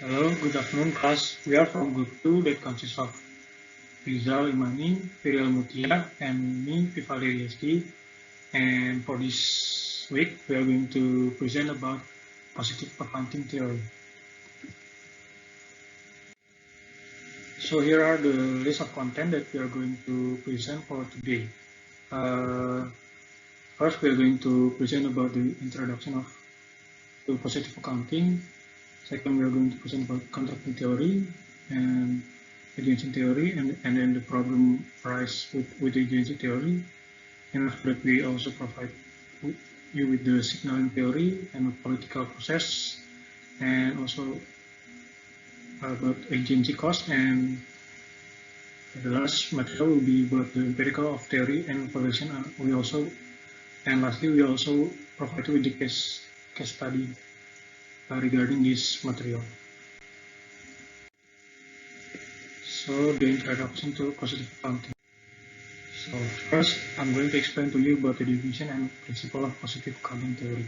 Hello, good afternoon class. We are from group 2 that consists of Rizal Imani, Firyal Muthia, and me, Vivaldey Rizky. And for this week, we are going to present about positive accounting theory. So here are the list of content that we are going to present for today. Uh, First, we are going to present about the introduction of to positive accounting. Second, we are going to present about contracting theory and agency theory, and then the problem arise with the agency theory. And after that, we also provide you with the signaling theory and the political process, and also about agency cost. And the last material will be about the empirical of theory and evaluation. And lastly, we also provide you with the case study regarding this material. So the introduction to positive accounting. So first, I'm going to explain to you about the definition and principle of positive accounting theory.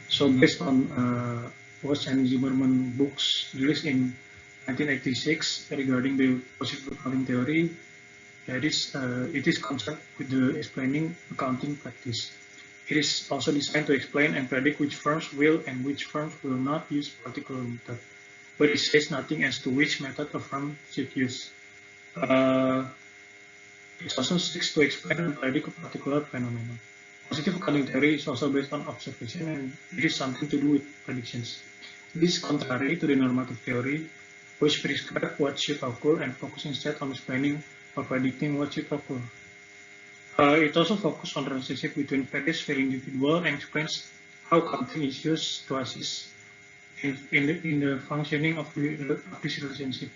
So based on Watts and Zimmerman books released in 1986 regarding the positive accounting theory, it is concerned with the explaining accounting practice. It is also designed to explain and predict which firms will and which firms will not use particular method, but it says nothing as to which method a firm should use. Uh, It also seeks to explain and predict a particular phenomenon. Positive accounting theory is also based on observation and it is something to do with predictions. This is contrary to the normative theory, which prescribes what should occur and focus instead on explaining or predicting what should occur. It also focuses on the relationship between various individuals and explains how accounting is used to assist in the functioning of this relationship.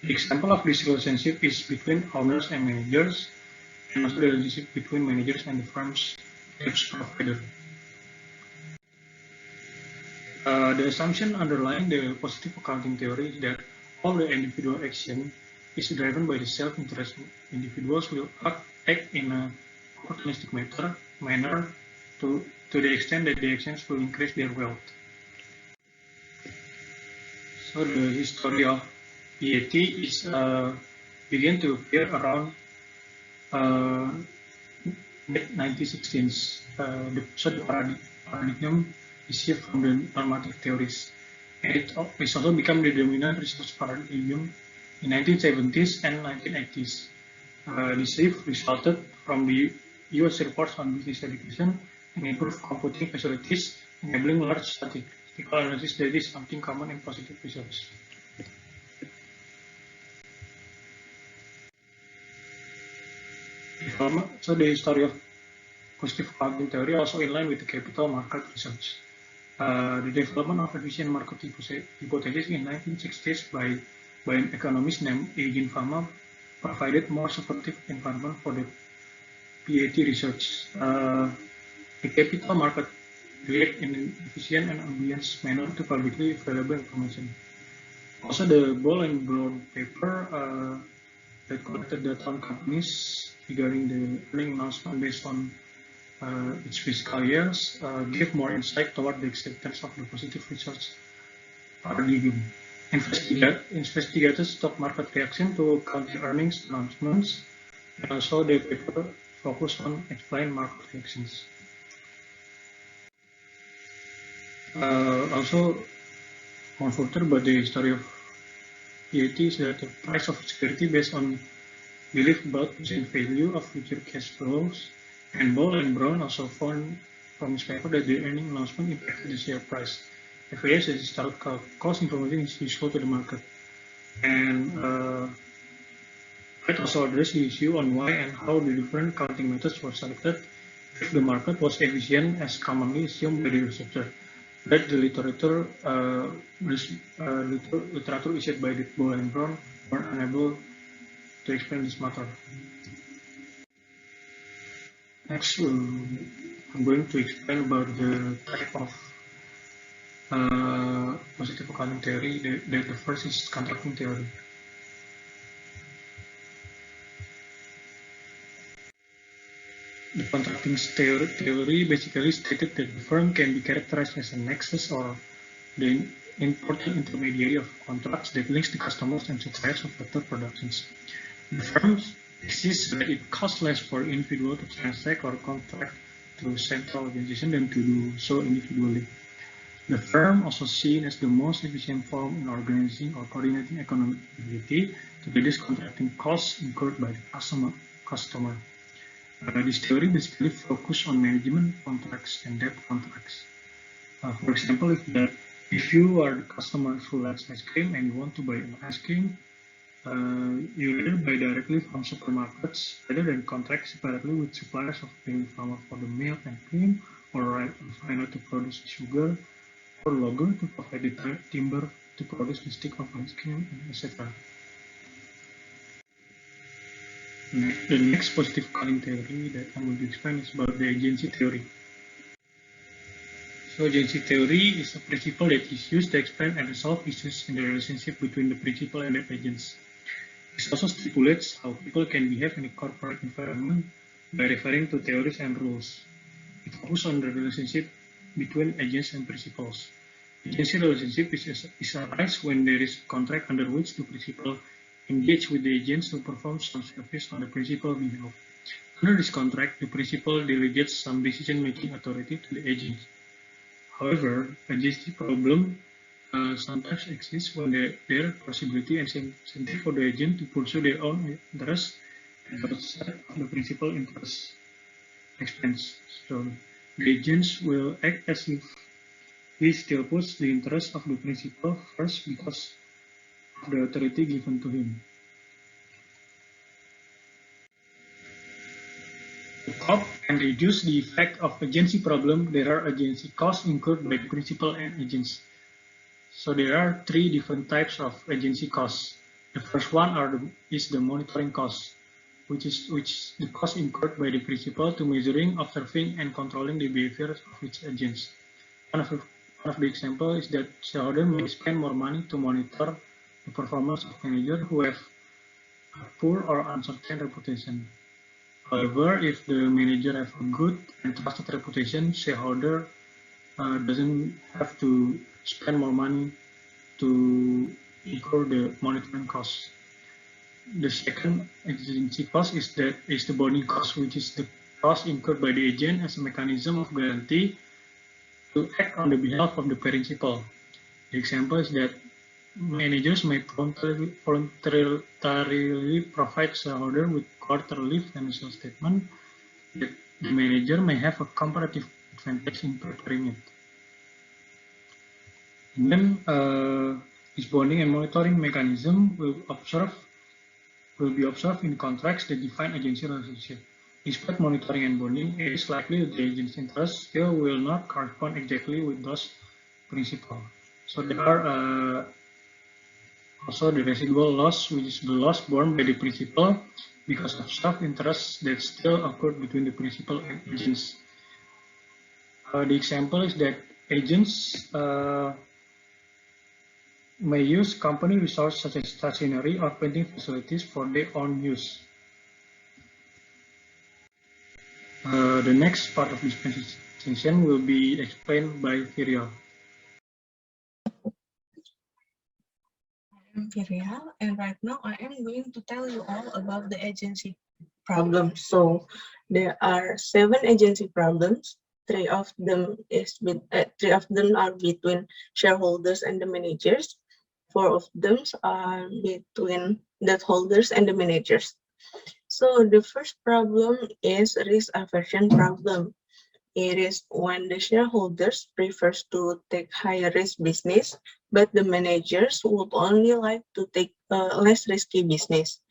The example of this relationship is between owners and managers, and also the relationship between managers and the firm's service provider. The assumption underlying the positive accounting theory is that all the individual action is driven by the self-interest. Individuals will act in a opportunistic manner to the extent that the actions will increase their wealth. So the history of PAT is began to appear around mid-1916s. So the paradigm received from the normative theories. And it also became the dominant research paradigm in 1970s and 1980s. This shift resulted from the US reports on business education and improved computing facilities, enabling large statistical analysis that is something common in positive research. So the history of positive accounting theory also in line with the capital market research. The development of efficient market hypothesis in 1960s by an economist named Eugene Fama provided more supportive environment for the PAT research. The capital market react in an efficient and unbiased manner to publicly available information. Also, the Ball and Brown paper that collected data on companies regarding the earning announcement based on its fiscal years give more insight toward the acceptance of the positive research paradigm. Investigators stock market reaction to company earnings announcements, and also the paper focus on explain market reactions. Also, more further about the history of PAT is that the price of security based on belief about present value of future cash flows, and Ball and Brown also found from his paper that the earning announcement impacted the share price. Evidence that historical cost information is useful to the market. And it also addressed the issue on why and how the different counting methods were selected if the market was efficient as commonly assumed by the researcher. That the literature issued by the Ball and Brown were unable to explain this matter. Next, I'm going to explain about the type of positive accounting theory. The first is contracting theory. The contracting theory basically stated that the firm can be characterized as a nexus or the important intermediary of contracts that links the customers and suppliers of better productions. The firms exist so that it costs less for individual to transact or contract through central organization than to do so individually. The firm also seen as the most efficient form in organizing or coordinating economic activity to reduce contracting costs incurred by the customer. This theory basically focuses on management contracts and debt contracts. For example, if you are the customer who likes ice cream and you want to buy an ice cream, you either buy directly from supermarkets rather than contract separately with suppliers of being farmer for the milk and cream, or refiner to produce sugar, or logger to provide the timber to produce the stick of ice cream, etc. The next positive calling theory that I'm going to explain is about the agency theory. So agency theory is a principle that is used to explain and resolve issues in the relationship between the principal and the agents. This also stipulates how people can behave in a corporate environment by referring to theories and rules. It focuses on the relationship between agents and principals. Agency relationship is arise when there is a contract under which the principal engage with the agents to perform some service on the principal behalf. Under this contract, the principal delegates some decision-making authority to the agents. However, agency problem sometimes exists when there possibility and incentive for the agent to pursue their own interests outside of the principal interest expense. So the agents will act as if he still puts the interest of the principal first because of the authority given to him. To cope and reduce the effect of agency problem, there are agency costs incurred by the principal and agents. So there are three different types of agency costs. The first one is the monitoring cost, which is the cost incurred by the principal to measuring, observing, and controlling the behavior of its agents. One of the example is that shareholder may spend more money to monitor the performance of managers who have a poor or uncertain reputation. However, if the manager has a good and trusted reputation, shareholder doesn't have to spend more money to incur the monitoring costs. The second agency cost is the bonding cost, which is the cost incurred by the agent as a mechanism of guarantee to act on the behalf of the principal. The example is that managers may voluntarily provide shareholder with quarterly financial statement that the manager may have a comparative advantage in preparing it. And then this bonding and monitoring mechanism will be observed in contracts that define agency relationship. Despite monitoring and bonding, it is likely that the agent's interests still will not correspond exactly with those principles. So there are also the residual loss, which is the loss borne by the principal because of self-interests that still occur between the principal and agents. The example is that agents may use company resources such as stationery or printing facilities for their own use. The next part of this presentation will be explained by Firyal. I'm Firyal, and right now I am going to tell you all about the agency problems. So there are 7 agency problems. 3 of them are between shareholders and the managers. 4 of them are between debt holders and the managers. So the first problem is risk aversion problem. It is when the shareholders prefers to take higher risk business, but the managers would only like to take less risky business,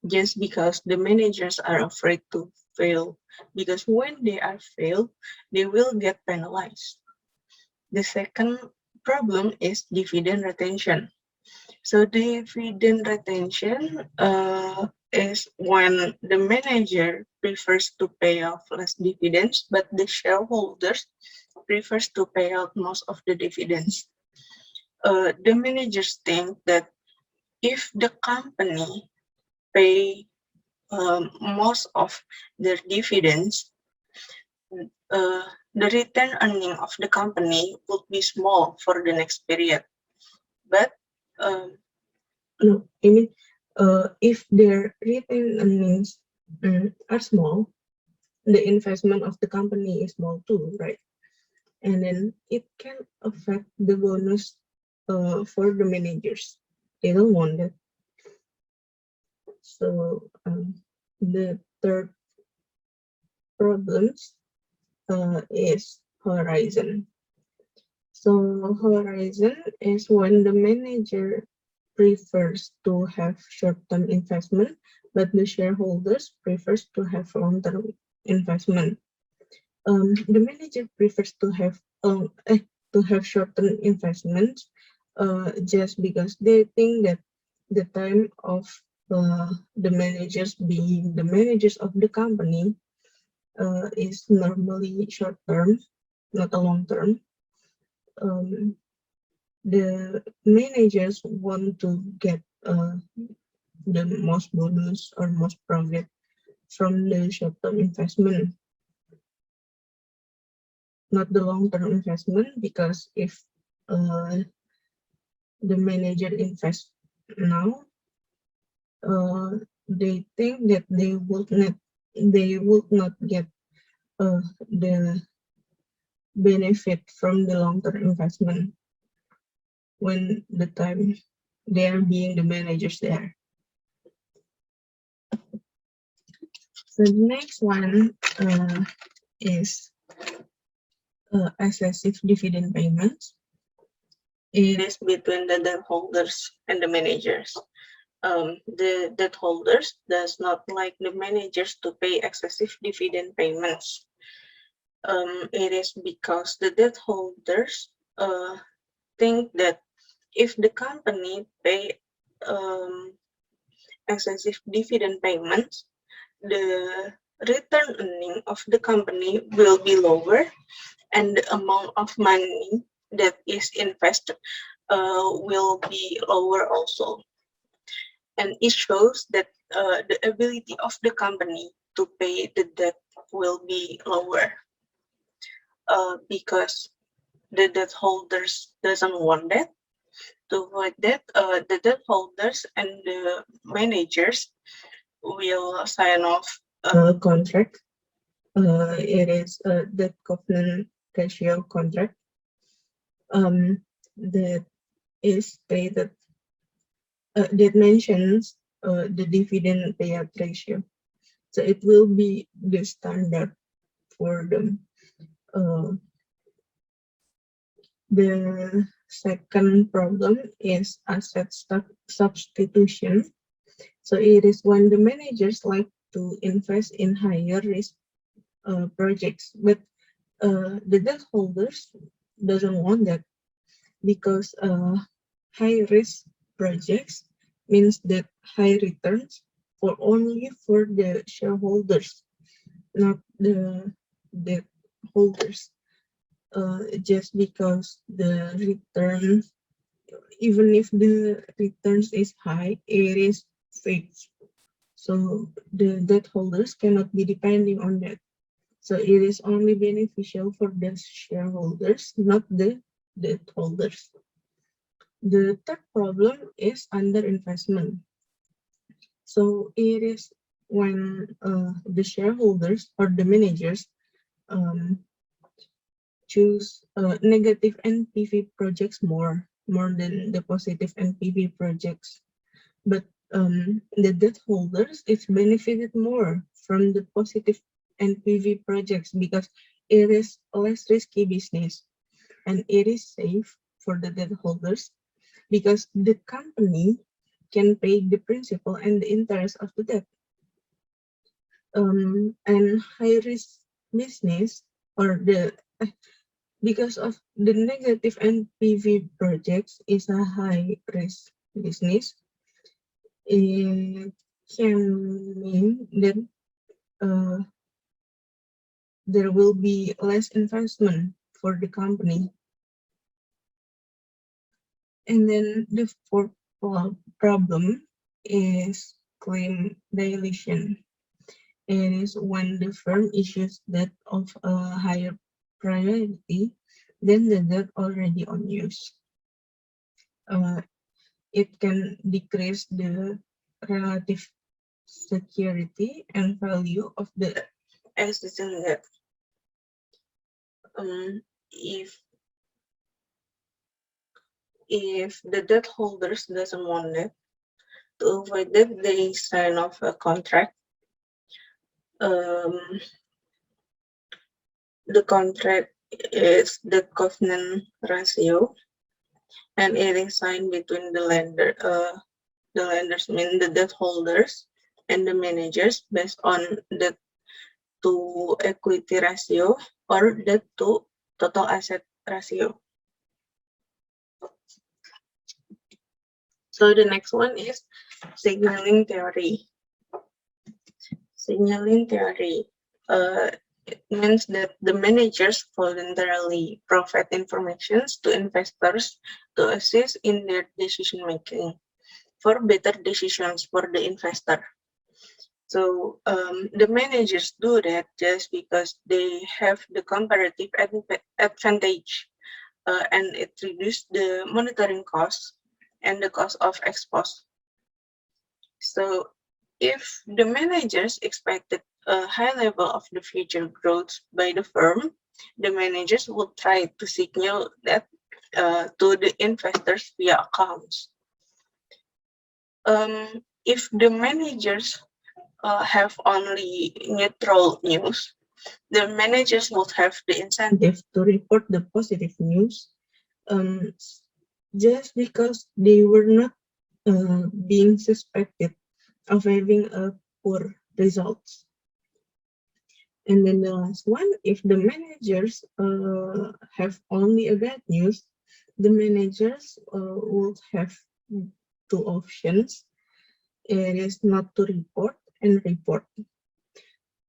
just because the managers are afraid to fail, because when they are failed, they will get penalized. The second problem is dividend retention. So dividend retention is when the manager prefers to pay off less dividends, but the shareholders prefers to pay out most of the dividends. The managers think that if the company pay most of their dividends, the return earning of the company would be small for the next period. But no, I mean, if their retained earnings are small, the investment of the company is small too, right? And then it can affect the bonus for the managers. They don't want that. So the third problems is horizon. So horizon is when the manager prefers to have short-term investment, but the shareholders prefers to have long-term investment. The manager prefers to have short-term investments just because they think that the time of the managers being the managers of the company is normally short-term, not a long-term. The managers want to get the most bonus or most profit from the short-term investment, not the long-term investment, because if the manager invests now, they think that they would not get the benefit from the long-term investment when the time they are being the managers there. So the next one is excessive dividend payments. It is between the debt holders and the managers. The debt holders does not like the managers to pay excessive dividend payments. It is because the debt holders think that if the company pay excessive dividend payments, the return earning of the company will be lower, and the amount of money that is invested will be lower also. And it shows that the ability of the company to pay the debt will be lower because the debt holders doesn't want that. To avoid that, the debt holders and the managers will sign off a contract. It is a debt covenant ratio contract that is stated that mentions the dividend payout ratio. So it will be the standard for them. The second problem is asset substitution. So it is when the managers like to invest in higher risk projects, but the debt holders doesn't want that, because high risk projects means that high returns for only for the shareholders, not the debt holders. Just because the returns, even if the returns is high, it is fixed. So the debt holders cannot be depending on that. So it is only beneficial for the shareholders, not the debt holders. The third problem is underinvestment. So it is when the shareholders or the managers choose negative NPV projects more than the positive NPV projects. But the debt holders is benefited more from the positive NPV projects because it is less risky business and it is safe for the debt holders because the company can pay the principal and the interest of the debt. And high risk business or the because of the negative NPV projects is a high risk business, it can mean that there will be less investment for the company. And then the fourth problem is claim dilution. It is when the firm issues debt of a higher priority than the debt already on use. It can decrease the relative security and value of the existing debt. If the debt holders doesn't want it, to avoid that, they sign off a contract. The contract is the covenant ratio, and it is signed between the lenders mean the debt holders and the managers based on debt to equity ratio or debt to total asset ratio. So the next one is signaling theory. Signaling theory it means that the managers voluntarily provide information to investors to assist in their decision making for better decisions for the investor. So the managers do that just because they have the comparative advantage and it reduces the monitoring costs and the cost of expose. So if the managers expected a high level of the future growth by the firm, the managers will try to signal that to the investors via accounts. If the managers have only neutral news, the managers would have the incentive to report the positive news just because they were not being suspected of having a poor results. And then the last one, if the managers have only a bad news, the managers would have two options. It is not to report and report.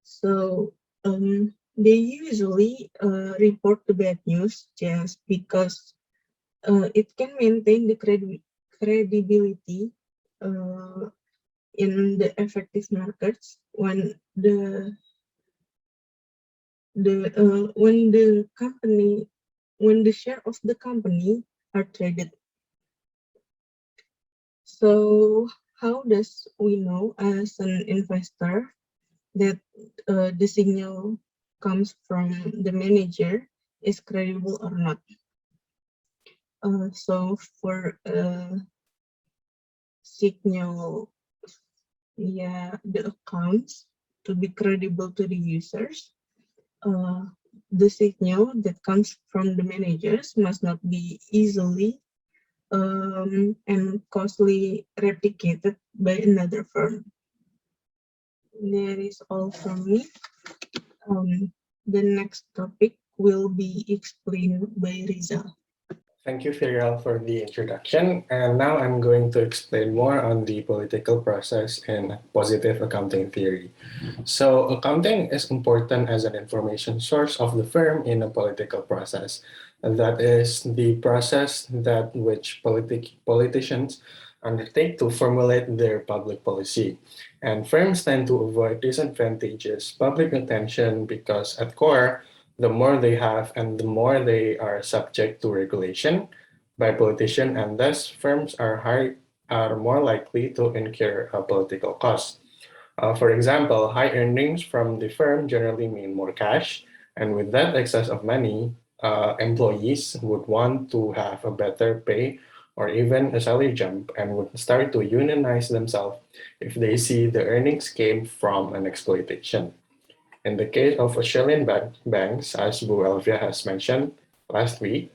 So they usually report the bad news just because it can maintain the credibility in the effective markets when the share of the company are traded. So how does we know as an investor that the signal comes from the manager is credible or not? So for signal, the accounts to be credible to the users, the signal that comes from the managers must not be easily and costly replicated by another firm. That is all from me. The next topic will be explained by Rizal. Thank you, Firyal, for the introduction. And now I'm going to explain more on the political process in positive accounting theory. So, accounting is important as an information source of the firm in a political process. And that is the process that which politicians undertake to formulate their public policy. And firms tend to avoid disadvantageous public attention because at core, the more they have and the more they are subject to regulation by politicians, and thus firms are more likely to incur political costs. For example, high earnings from the firm generally mean more cash, and with that excess of money, employees would want to have a better pay or even a salary jump and would start to unionize themselves if they see the earnings came from an exploitation. In the case of Australian banks, as Elvia has mentioned last week,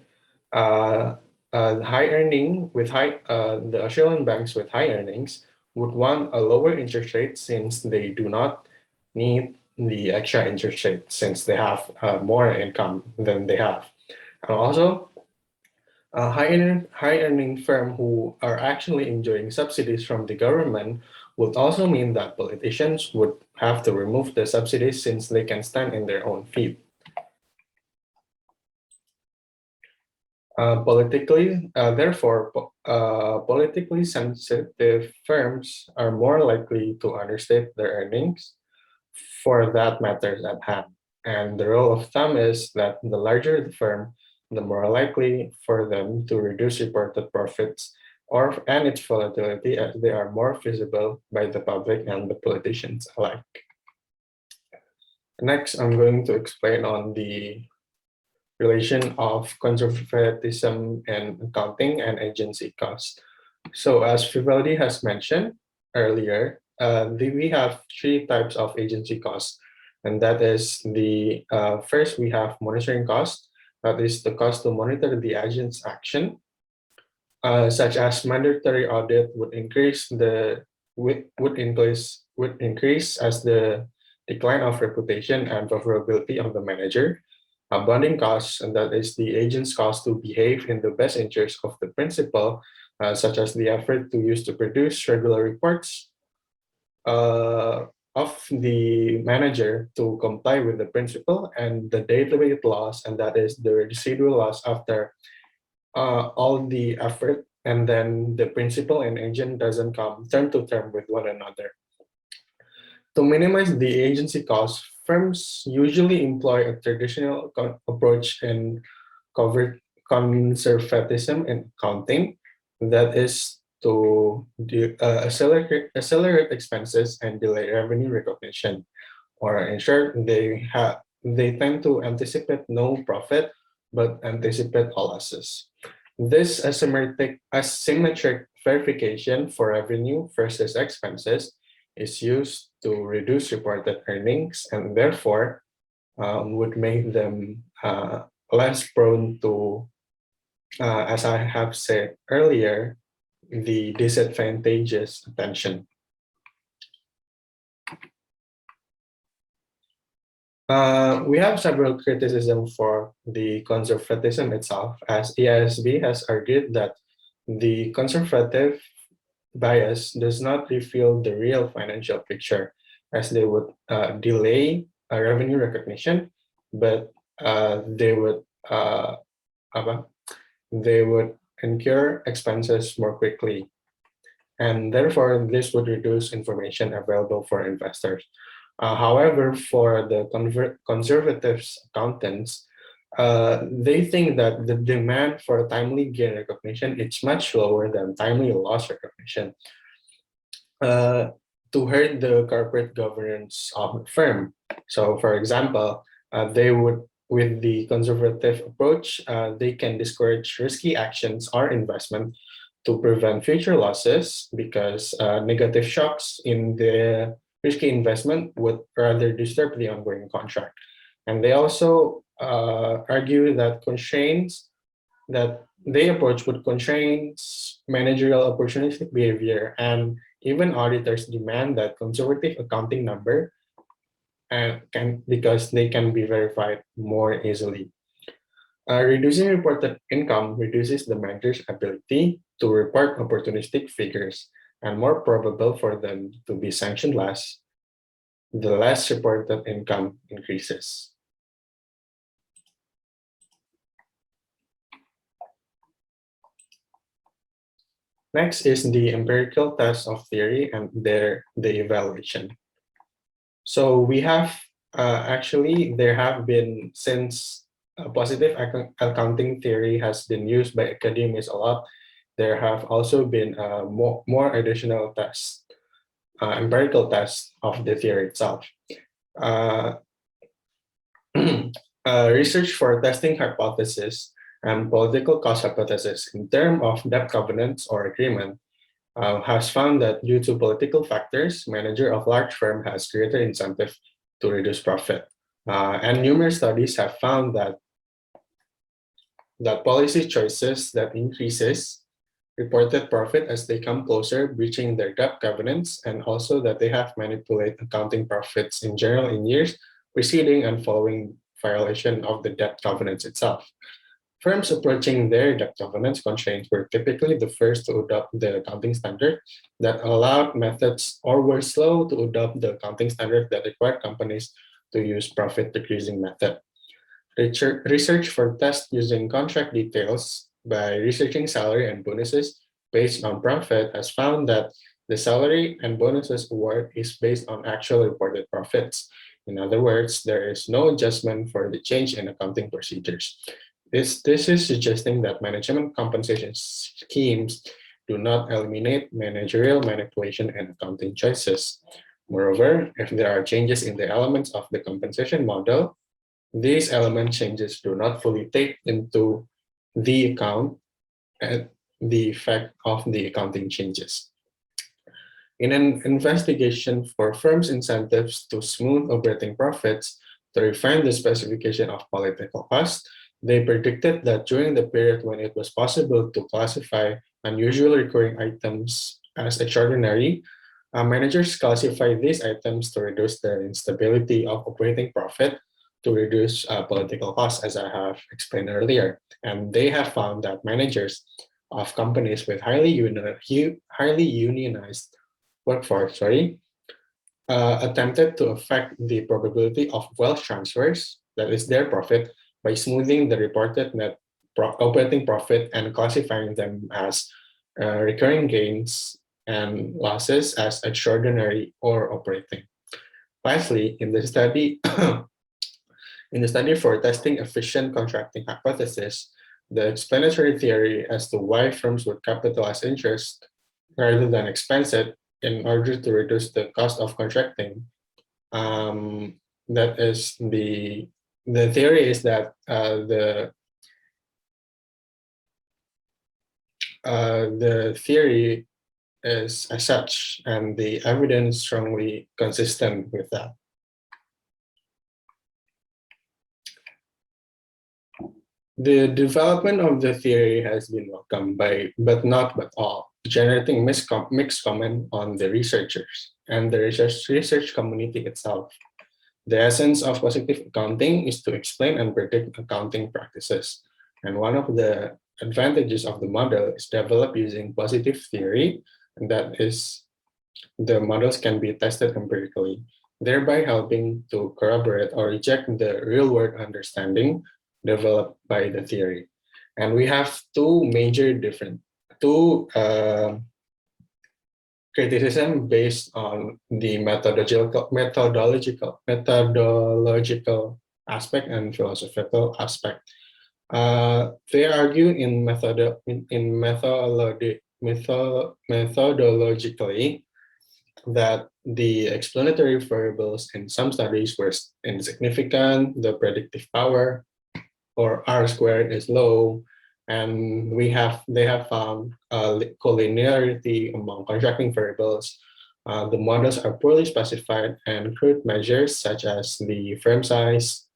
uh, high earning with the Australian banks with high earnings would want a lower interest rate since they do not need the extra interest rate since they have more income than they have. And also, high earning firm who are actually enjoying subsidies from the government would also mean that politicians would have to remove the subsidies since they can stand in their own feet. Politically sensitive firms are more likely to understate their earnings for that matters at hand. And the rule of thumb is that the larger the firm, the more likely for them to reduce reported profits and its volatility, as they are more visible by the public and the politicians alike. Next, I'm going to explain on the relation of conservatism and accounting and agency cost. So as Vivaldi has mentioned earlier, we have three types of agency costs. And that is the first, we have monitoring cost. That is the cost to monitor the agent's action, such as mandatory audit would increase as the decline of reputation and favorability of the manager. Bonding costs, and that is the agent's cost to behave in the best interest of the principal, such as the effort to use to produce regular reports of the manager to comply with the principle, and the day-to-day loss, and that is the residual loss after all the effort, and then the principal and agent doesn't come term to term with one another. To minimize the agency costs, firms usually employ a traditional approach in conservatism in accounting, that is to accelerate expenses and delay revenue recognition, or in short, they tend to anticipate no profit but anticipate all losses. This asymmetric verification for revenue versus expenses is used to reduce reported earnings, and therefore would make them less prone to, as I have said earlier, the disadvantageous attention. We have several criticisms for the conservatism itself, as EISB has argued that the conservative bias does not reveal the real financial picture, as they would delay revenue recognition, but they would incur expenses more quickly, and therefore this would reduce information available for investors. However, for the conservatives accountants, they think that the demand for timely gain recognition is much lower than timely loss recognition to hurt the corporate governance of the firm. So, for example, with the conservative approach, they can discourage risky actions or investment to prevent future losses, because negative shocks in the risky investment would rather disturb the ongoing contract. And they also argue that constraints that they approach would constrain managerial opportunistic behavior, and even auditors demand that conservative accounting number because they can be verified more easily. Reducing reported income reduces the manager's ability to report opportunistic figures, and more probable for them to be sanctioned less, the less reported income increases. Next is the empirical test of theory and the evaluation. So we have there have been, since positive accounting theory has been used by academics a lot, there have also been more additional tests, empirical tests of the theory itself. Research for testing hypothesis and political cost hypothesis in terms of debt covenants or agreement has found that due to political factors, manager of large firm has greater incentive to reduce profit. And numerous studies have found that policy choices that increases reported profit as they come closer breaching their debt covenants, and also that they have manipulated accounting profits in general in years preceding and following violation of the debt covenants itself. Firms approaching their debt covenants constraints were typically the first to adopt the accounting standard that allowed methods, or were slow to adopt the accounting standard that required companies to use profit decreasing method. Research for test using contract details by researching salary and bonuses based on profit has found that the salary and bonuses award is based on actual reported profits. In other words, there is no adjustment for the change in accounting procedures. This is suggesting that management compensation schemes do not eliminate managerial manipulation and accounting choices. Moreover, if there are changes in the elements of the compensation model, these element changes do not fully take into the account at the effect of the accounting changes. In an investigation for firms' incentives to smooth operating profits to refine the specification of political costs, they predicted that during the period when it was possible to classify unusual recurring items as extraordinary, managers classify these items to reduce the instability of operating profit to reduce political costs, as I have explained earlier. And they have found that managers of companies with highly unionized workforce, attempted to affect the probability of wealth transfers, that is their profit, by smoothing the reported net operating profit and classifying them as recurring gains and losses as extraordinary or operating. Lastly, in the study, in the study for testing efficient contracting hypothesis, the explanatory theory as to why firms would capitalize interest rather than expense it in order to reduce the cost of contracting. That is the theory is that the theory is as such, and the evidence strongly consistent with that. The development of the theory has been welcomed by, but not by all, generating mixed comment on the researchers and the research community itself. The essence of positive accounting is to explain and predict accounting practices. And one of the advantages of the model is developed using positive theory, and that is the models can be tested empirically, thereby helping to corroborate or reject the real-world understanding developed by the theory. And we have two criticism based on the methodological aspect and philosophical aspect. They argue methodologically that the explanatory variables in some studies were insignificant, the predictive power or R squared is low, and they have found collinearity among contracting variables. The models are poorly specified, and crude measures such as the firm size,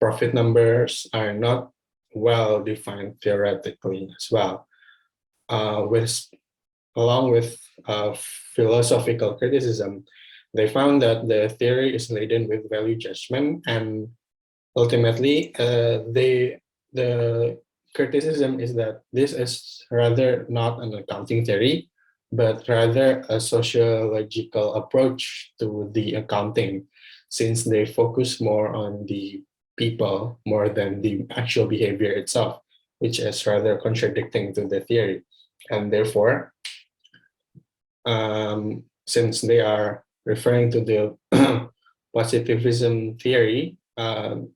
profit numbers are not well defined theoretically as well. Along with philosophical criticism, they found that the theory is laden with value judgment, and ultimately, the criticism is that this is rather not an accounting theory, but rather a sociological approach to the accounting, since they focus more on the people more than the actual behavior itself, which is rather contradicting to the theory. And therefore, since they are referring to the positivism theory,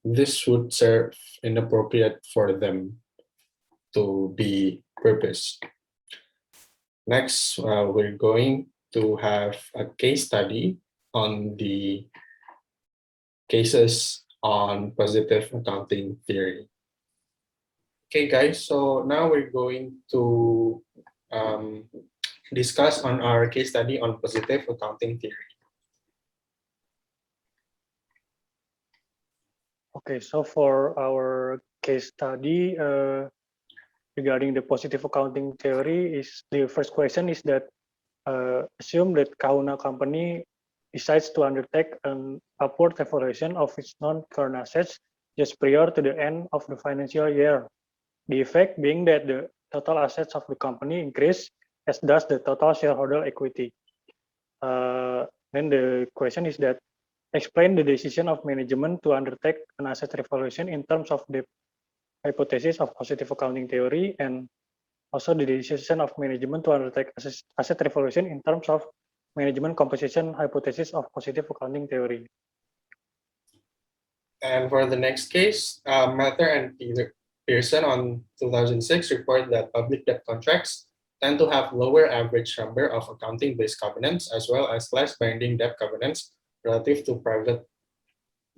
this would serve inappropriate for them to be purpose. Next, we're going to have a case study on the cases on positive accounting theory. Okay, guys, so now we're going to discuss on our case study on positive accounting theory. Okay, so for our case study regarding the positive accounting theory, is the first question is that assume that Kahuna company decides to undertake an upward evaluation of its non-current assets just prior to the end of the financial year. The effect being that the total assets of the company increase, as does the total shareholder equity. Then the question is that explain the decision of management to undertake an asset revaluation in terms of the hypothesis of positive accounting theory, and also the decision of management to undertake asset revaluation in terms of management composition hypothesis of positive accounting theory. And for the next case, Mather and Pearson on 2006 report that public debt contracts tend to have lower average number of accounting-based covenants as well as less binding debt covenants relative to private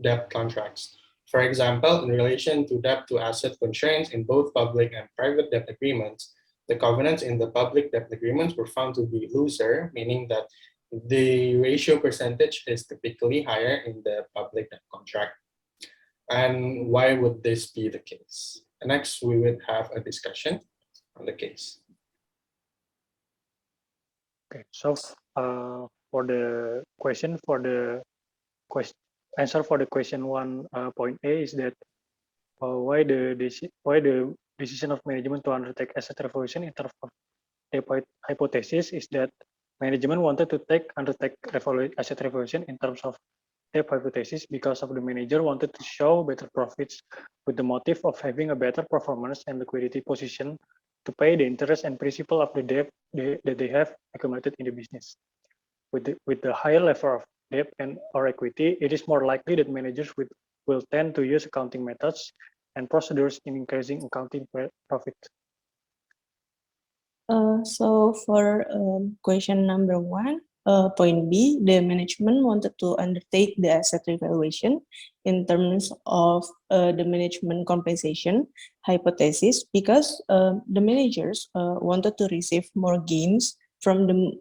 debt contracts. For example, in relation to debt to asset constraints in both public and private debt agreements, the covenants in the public debt agreements were found to be looser, meaning that the ratio percentage is typically higher in the public debt contract. And why would this be the case? Next, we would have a discussion on the case. Okay, so for the answer for the question 1.A is that why the decision of management to undertake asset revaluation in terms of hypothesis is that management wanted to undertake asset revaluation in terms of debt hypothesis because of the manager wanted to show better profits with the motive of having a better performance and liquidity position to pay the interest and principal of the debt that they have accumulated in the business. With the higher level of debt and or equity, it is more likely that managers will tend to use accounting methods and procedures in increasing accounting profit. So for question number 1, point B, the management wanted to undertake the asset revaluation in terms of the management compensation hypothesis because the managers wanted to receive more gains from the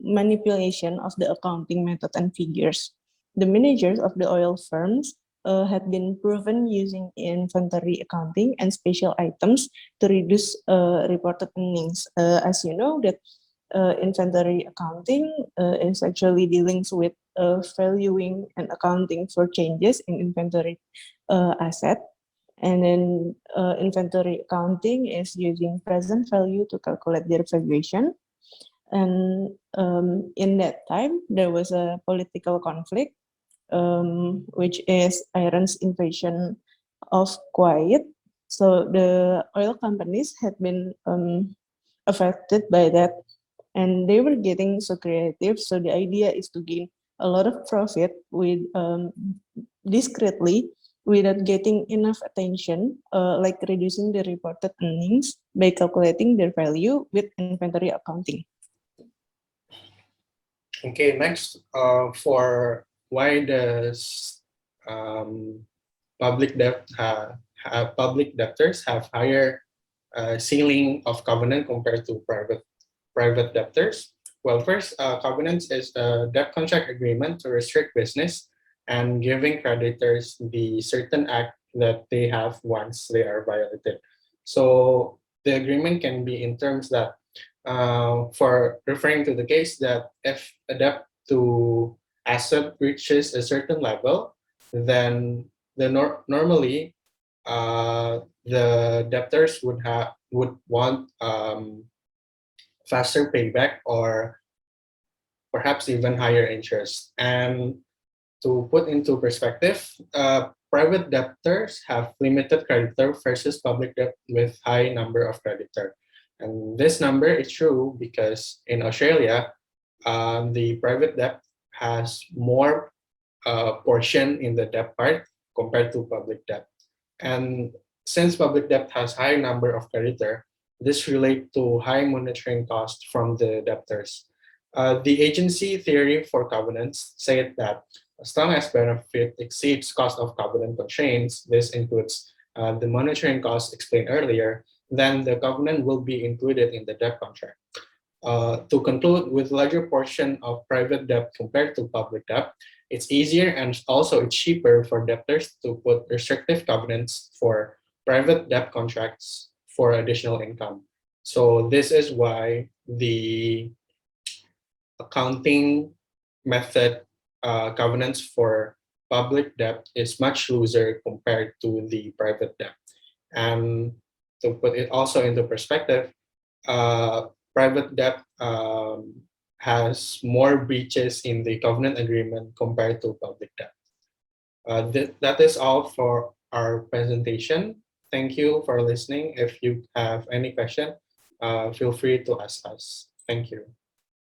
manipulation of the accounting method and figures. The managers of the oil firms had been proven using inventory accounting and special items to reduce reported earnings. As you know, that inventory accounting is actually dealing with valuing and accounting for changes in inventory asset. And then inventory accounting is using present value to calculate their valuation. And in that time, there was a political conflict, which is Iran's invasion of Kuwait. So the oil companies had been affected by that, and they were getting so creative. So the idea is to gain a lot of profit with discreetly without getting enough attention, like reducing the reported earnings by calculating their value with inventory accounting. Okay, next, for why does public debtors have higher ceiling of covenant compared to private debtors? Well, first, covenants is a debt contract agreement to restrict business and giving creditors the certain act that they have once they are violated. So the agreement can be in terms that for referring to the case that if a debt to asset reaches a certain level, then normally the debtors would want faster payback or perhaps even higher interest. And to put into perspective, private debtors have limited creditor versus public debt with high number of creditor. And this number is true because in Australia, the private debt has more portion in the debt part compared to public debt. And since public debt has high number of creditor, this relate to high monitoring cost from the debtors. The agency theory for covenants said that as long as benefit exceeds cost of covenant constraints, this includes the monitoring cost explained earlier, then the covenant will be included in the debt contract. To conclude, with larger portion of private debt compared to public debt, it's easier and also it's cheaper for debtors to put restrictive covenants for private debt contracts for additional income. So this is why the accounting method covenants for public debt is much looser compared to the private debt. And to put it also into perspective, private debt has more breaches in the covenant agreement compared to public debt. That is all for our presentation. Thank you for listening. If you have any question, feel free to ask us. Thank you.